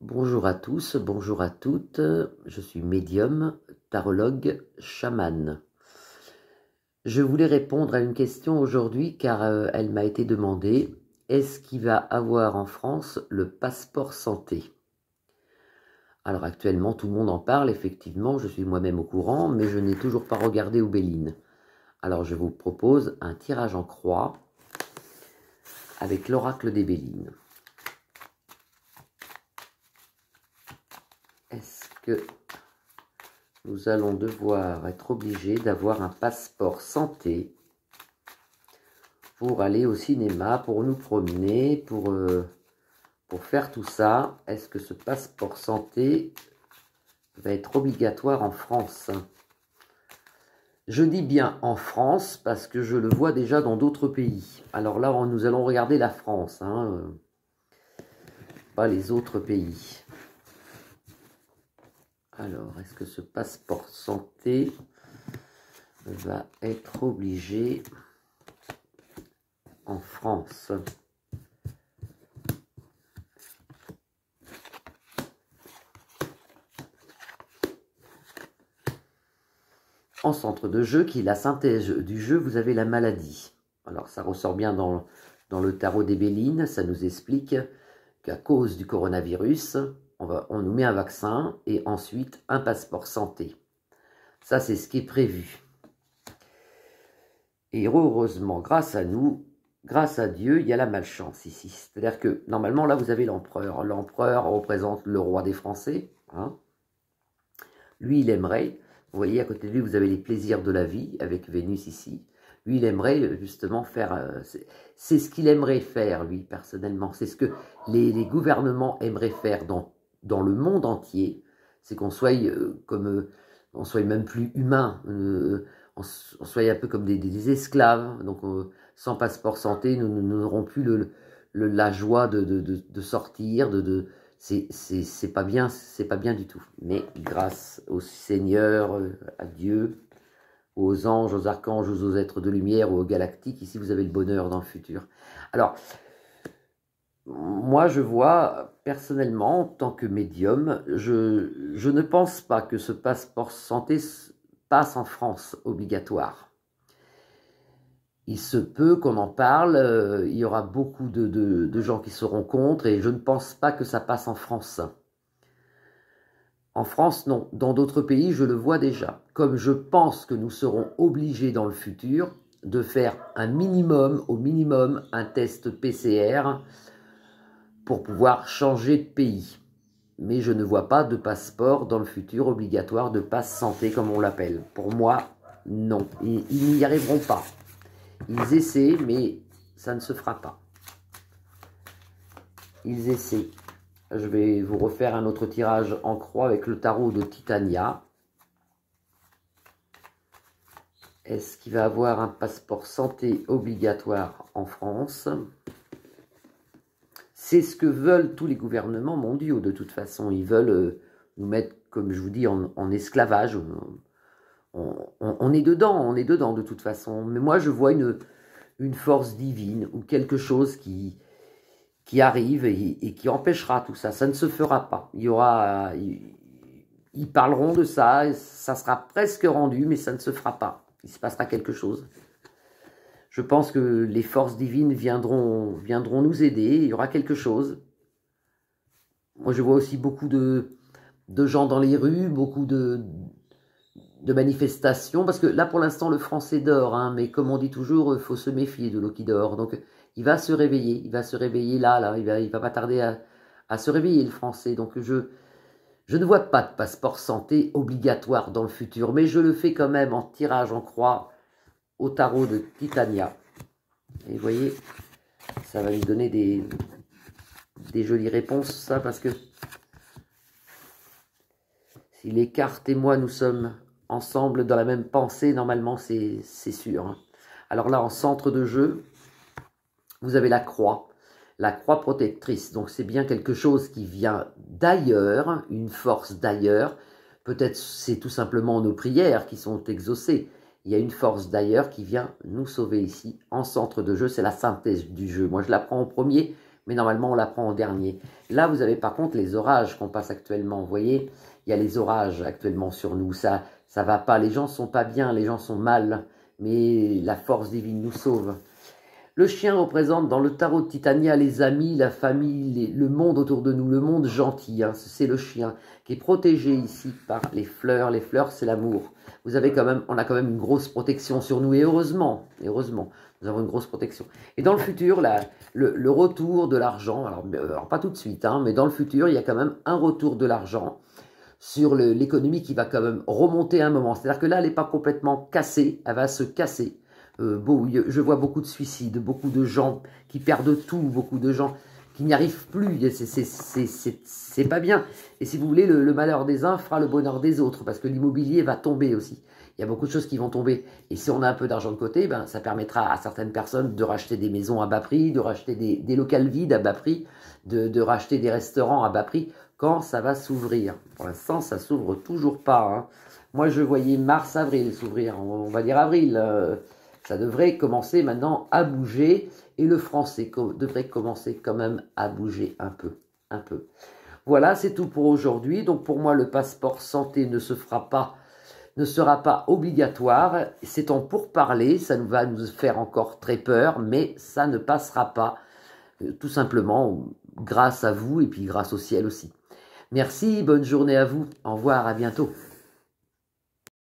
Bonjour à tous, bonjour à toutes, je suis médium, tarologue, chaman. Je voulais répondre à une question aujourd'hui car elle m'a été demandée. Est-ce qu'il va avoir en France le passeport santé? Alors actuellement tout le monde en parle, effectivement, je suis moi-même au courant, mais je n'ai toujours pas regardé Béline. Alors je vous propose un tirage en croix avec l'oracle des Bélines. Est-ce que nous allons devoir être obligés d'avoir un passeport santé pour aller au cinéma, pour nous promener, pour faire tout ça? Est-ce que ce passeport santé va être obligatoire en France? Je dis bien en France parce que je le vois déjà dans d'autres pays. Alors là, nous allons regarder la France, pas les autres pays. Alors, est-ce que ce passeport santé va être obligé en France? En centre de jeu, qui est la synthèse du jeu, vous avez la maladie. Alors ça ressort bien dans le tarot des Bélines, ça nous explique qu'à cause du coronavirus, on nous met un vaccin et ensuite un passeport santé. Ça, c'est ce qui est prévu. Et heureusement, grâce à nous, grâce à Dieu, il y a la malchance ici. C'est-à-dire que, normalement, là, vous avez l'empereur. L'empereur représente le roi des Français. Lui, il aimerait, vous voyez, à côté de lui, vous avez les plaisirs de la vie, avec Vénus ici. Lui, il aimerait justement faire... c'est ce qu'il aimerait faire, lui, personnellement. C'est ce que les gouvernements aimeraient faire dans le monde entier. C'est qu'on soit on soit même plus humain. On soit un peu comme des esclaves. Donc, sans passeport santé, nous n'aurons plus la joie de sortir, c'est pas bien du tout. Mais grâce au Seigneur, à Dieu, aux anges, aux archanges, aux êtres de lumière, aux galactiques, ici vous avez le bonheur dans le futur. Alors, moi je vois personnellement, en tant que médium, je ne pense pas que ce passeport santé passe en France obligatoire. Il se peut qu'on en parle, il y aura beaucoup de gens qui seront contre et je ne pense pas que ça passe en France. En France, non. Dans d'autres pays, je le vois déjà. Comme je pense que nous serons obligés dans le futur de faire au minimum, un test PCR pour pouvoir changer de pays. Mais je ne vois pas de passeport dans le futur obligatoire, de passe santé comme on l'appelle. Pour moi, non. Ils n'y arriveront pas. Ils essaient, mais ça ne se fera pas. Ils essaient. Je vais vous refaire un autre tirage en croix avec le tarot de Titania. Est-ce qu'il va avoir un passeport santé obligatoire en France? C'est ce que veulent tous les gouvernements mondiaux de toute façon. Ils veulent nous mettre, comme je vous dis, en esclavage. On est dedans de toute façon. Mais moi je vois une force divine ou quelque chose qui arrive et qui empêchera tout ça. Ça ne se fera pas. Ils parleront de ça, et ça sera presque rendu, mais ça ne se fera pas. Il se passera quelque chose. Je pense que les forces divines viendront nous aider, il y aura quelque chose. Moi, je vois aussi beaucoup de gens dans les rues, beaucoup de manifestations, parce que là, pour l'instant, le français dort, mais comme on dit toujours, il faut se méfier de l'eau qui dort. Donc, il va se réveiller là, il va pas tarder à se réveiller, le français. Donc, je ne vois pas de passeport santé obligatoire dans le futur, mais je le fais quand même en tirage en croix au tarot de Titania. Et vous voyez, ça va lui donner des jolies réponses, ça, parce que si les cartes et moi, nous sommes ensemble dans la même pensée, normalement, c'est sûr. Alors là, en centre de jeu, vous avez la croix protectrice. Donc c'est bien quelque chose qui vient d'ailleurs, une force d'ailleurs. Peut-être c'est tout simplement nos prières qui sont exaucées. Il y a une force d'ailleurs qui vient nous sauver ici. En centre de jeu, c'est la synthèse du jeu. Moi, je la prends en premier mais normalement on la prend en dernier. Là, vous avez par contre les orages qu'on passe actuellement. Vous voyez, il y a les orages actuellement sur nous. Ça va pas. Les gens sont pas bien, les gens sont mal, mais la force divine nous sauve. Le chien représente dans le tarot de Titania les amis, la famille, le monde autour de nous, le monde gentil. Hein. C'est le chien qui est protégé ici par les fleurs. Les fleurs, c'est l'amour. On a quand même une grosse protection sur nous et heureusement, nous avons une grosse protection. Et dans le futur, le retour de l'argent, alors pas tout de suite, hein, mais dans le futur, il y a quand même un retour de l'argent sur l'économie qui va quand même remonter à un moment. C'est-à-dire que là, elle n'est pas complètement cassée, elle va se casser. Je vois beaucoup de suicides, beaucoup de gens qui perdent tout, beaucoup de gens qui n'y arrivent plus. C'est pas bien. Et si vous voulez, le malheur des uns fera le bonheur des autres, parce que l'immobilier va tomber aussi. Il y a beaucoup de choses qui vont tomber. Et si on a un peu d'argent de côté, ben, ça permettra à certaines personnes de racheter des maisons à bas prix, de racheter des locales vides à bas prix, de racheter des restaurants à bas prix, quand ça va s'ouvrir. Pour l'instant, ça s'ouvre toujours pas. Hein. Moi, je voyais mars-avril s'ouvrir. On va dire avril. Ça devrait commencer maintenant à bouger et le français devrait commencer quand même à bouger un peu. Voilà, c'est tout pour aujourd'hui. Donc pour moi, le passeport santé ne sera pas obligatoire. C'est en pourparlers, ça va nous faire encore très peur, mais ça ne passera pas, tout simplement grâce à vous et puis grâce au ciel aussi. Merci, bonne journée à vous. Au revoir, à bientôt.